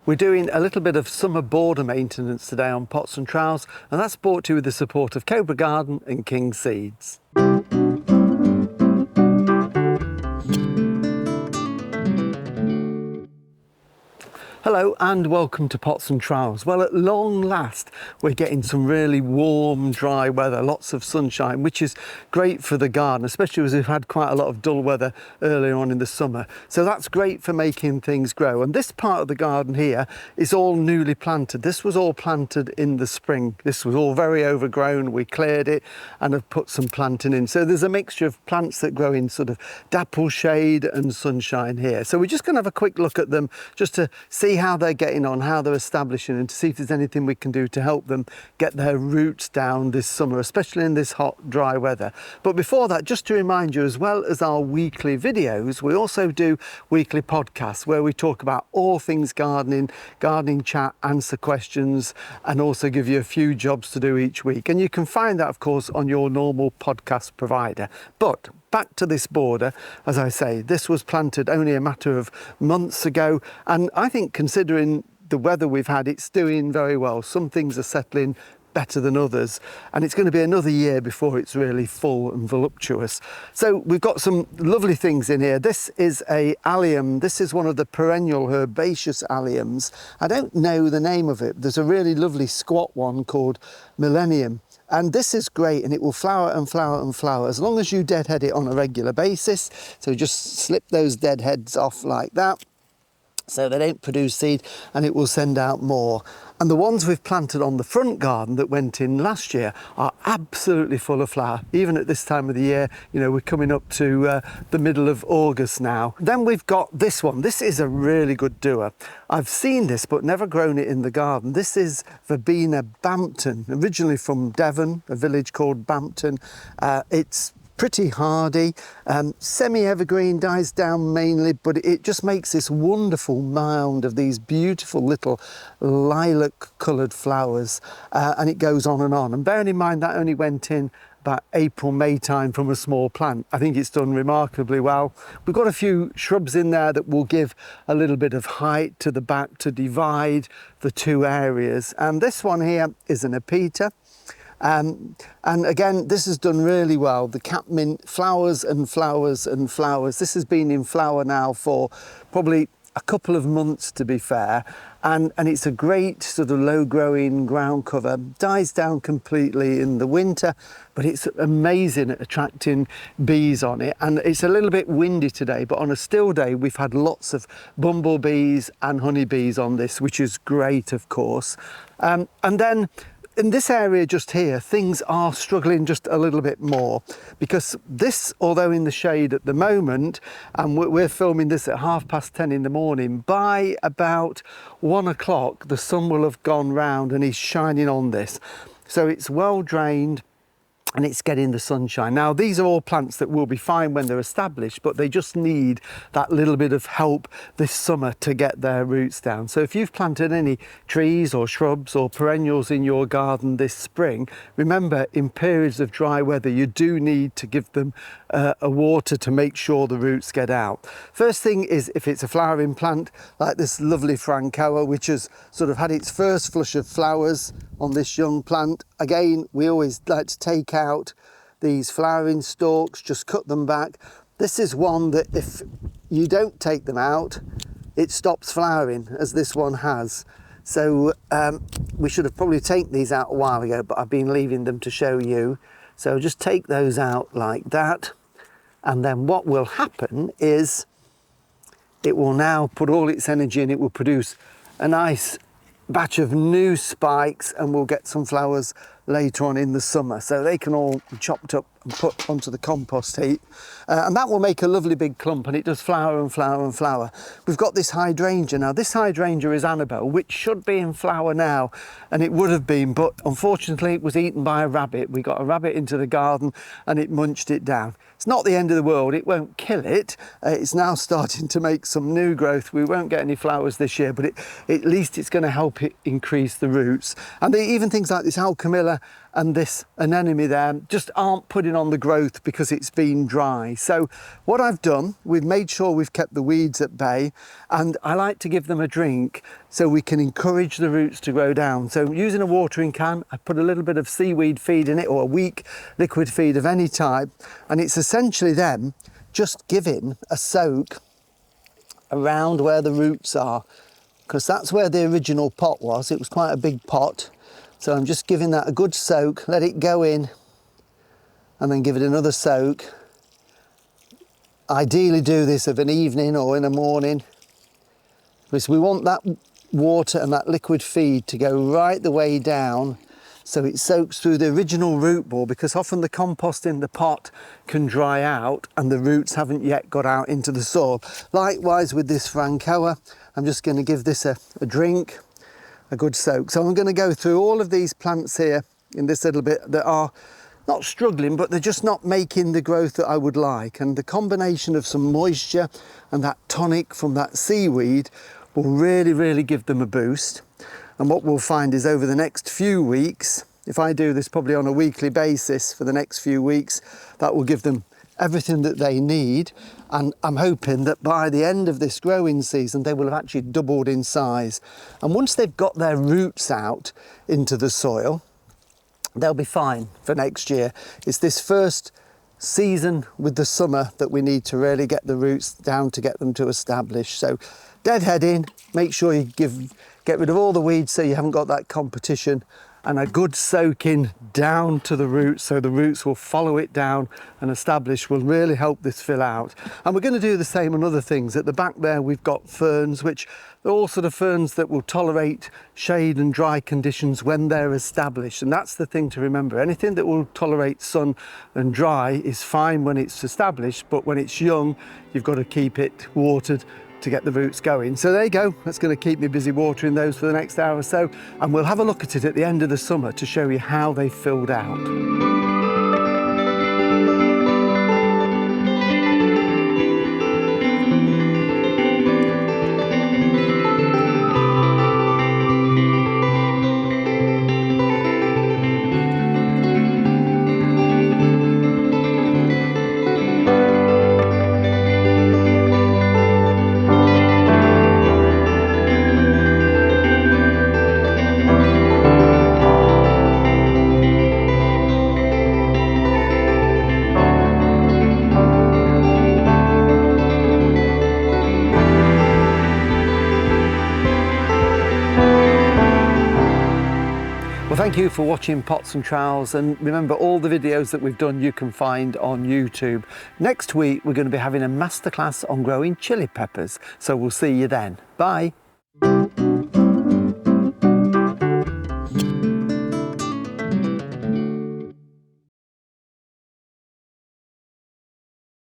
We're doing a little bit of summer border maintenance today on pots and trowels, and that's brought to you with the support of Cobra Garden and King Seeds. Hello and welcome to Pots and Trowels. Well, at long last, we're getting some really warm, dry weather, lots of sunshine, which is great for the garden, especially as we've had quite a lot of dull weather earlier on in the summer. So that's great for making things grow. And this part of the garden here is all newly planted. This was all planted in the spring. This was all very overgrown. We cleared it and have put some planting in. So there's a mixture of plants that grow in sort of dapple shade and sunshine here. So we're just going to have a quick look at them just to see how they're getting on, how they're establishing, and to see if there's anything we can do to help them get their roots down this summer, especially in this hot, dry weather. But before that, just to remind you, as well as our weekly videos, we also do weekly podcasts where we talk about all things gardening, gardening chat, answer questions, and also give you a few jobs to do each week. And you can find that, of course, on your normal podcast provider. But back to this border, as I say, this was planted only a matter of months ago, and I think considering the weather we've had, it's doing very well. Some things are settling better than others, and it's going to be another year before it's really full and voluptuous. So we've got some lovely things in here. This is a allium. This is one of the perennial herbaceous alliums. I don't know the name of it. There's a really lovely squat one called Millennium. And this is great, and it will flower and flower and flower as long as you deadhead it on a regular basis. So just slip those dead heads off like that so they don't produce seed, and it will send out more. And the ones we've planted on the front garden that went in last year are absolutely full of flower. Even at this time of the year, you know, we're coming up to the middle of August now. Then we've got this one. This is a really good doer. I've seen this but never grown it in the garden. This is Verbena Bampton, originally from Devon, a village called Bampton. It's pretty hardy, semi-evergreen, dies down mainly, but it just makes this wonderful mound of these beautiful little lilac coloured flowers, and it goes on and on. And bearing in mind that only went in about April, May time from a small plant, I think it's done remarkably well. We've got a few shrubs in there that will give a little bit of height to the back to divide the two areas. And this one here is an apeta. And again, this has done really well. The catmint flowers and flowers and flowers. This has been in flower now for probably a couple of months, to be fair. And it's a great sort of low growing ground cover. Dies down completely in the winter, but it's amazing at attracting bees on it. And it's a little bit windy today, but on a still day, we've had lots of bumblebees and honeybees on this, which is great, of course. And then in this area just here, things are struggling just a little bit more, because this, although in the shade at the moment, and we're filming this at 10:30 in the morning, by about 1 o'clock, the sun will have gone round and is shining on this. So it's well drained and it's getting the sunshine. Now, these are all plants that will be fine when they're established, but they just need that little bit of help this summer to get their roots down. So if you've planted any trees or shrubs or perennials in your garden this spring, remember, in periods of dry weather, you do need to give them a water to make sure the roots get out. First thing is, if it's a flowering plant, like this lovely Francoa, which has sort of had its first flush of flowers on this young plant. Again, we always like to take out these flowering stalks, just cut them back. This is one that if you don't take them out, it stops flowering, as this one has. So we should have probably taken these out a while ago, but I've been leaving them to show you. So just take those out like that. And then what will happen is it will now put all its energy in. It will produce a nice batch of new spikes, and we'll get some flowers later on in the summer. So they can all be chopped up and put onto the compost heap. And that will make a lovely big clump, and it does flower and flower and flower. We've got this hydrangea. Now, this hydrangea is Annabelle, which should be in flower now, and it would have been, but unfortunately it was eaten by a rabbit. We got a rabbit into the garden and it munched it down. It's not the end of the world. It won't kill it. It's now starting to make some new growth. We won't get any flowers this year, but at least it's going to help it increase the roots. And even things like this alchemilla and this anemone there just aren't putting on the growth because it's been dry. So what I've done, we've made sure we've kept the weeds at bay, and I like to give them a drink so we can encourage the roots to grow down. So using a watering can, I put a little bit of seaweed feed in it, or a weak liquid feed of any type, and it's essentially them just giving a soak around where the roots are, because that's where the original pot was. It was quite a big pot. So I'm just giving that a good soak, let it go in, and then give it another soak. Ideally do this of an evening or in a morning, because we want that water and that liquid feed to go right the way down so it soaks through the original root ball, because often the compost in the pot can dry out and the roots haven't yet got out into the soil. Likewise with this Francoa, I'm just going to give this a drink, a good soak. So I'm going to go through all of these plants here in this little bit that are not struggling, but they're just not making the growth that I would like. And the combination of some moisture and that tonic from that seaweed will really give them a boost. And what we'll find is over the next few weeks, if I do this probably on a weekly basis for the next few weeks, that will give them everything that they need. And I'm hoping that by the end of this growing season, they will have actually doubled in size. And once they've got their roots out into the soil, they'll be fine for next year. It's this first season with the summer that we need to really get the roots down to get them to establish. So deadheading, make sure you get rid of all the weeds so you haven't got that competition, and a good soaking down to the roots so the roots will follow it down and establish will really help this fill out. And we're going to do the same on other things. At the back there we've got ferns, which are all sort of ferns that will tolerate shade and dry conditions when they're established. And that's the thing to remember. Anything that will tolerate sun and dry is fine when it's established, but when it's young, you've got to keep it watered to get the roots going. So there you go, that's going to keep me busy watering those for the next hour or so, and we'll have a look at it at the end of the summer to show you how they filled out. Well, thank you for watching Pots and Trowels, and remember, all the videos that we've done you can find on YouTube. Next week we're going to be having a masterclass on growing chili peppers, so we'll see you then. Bye.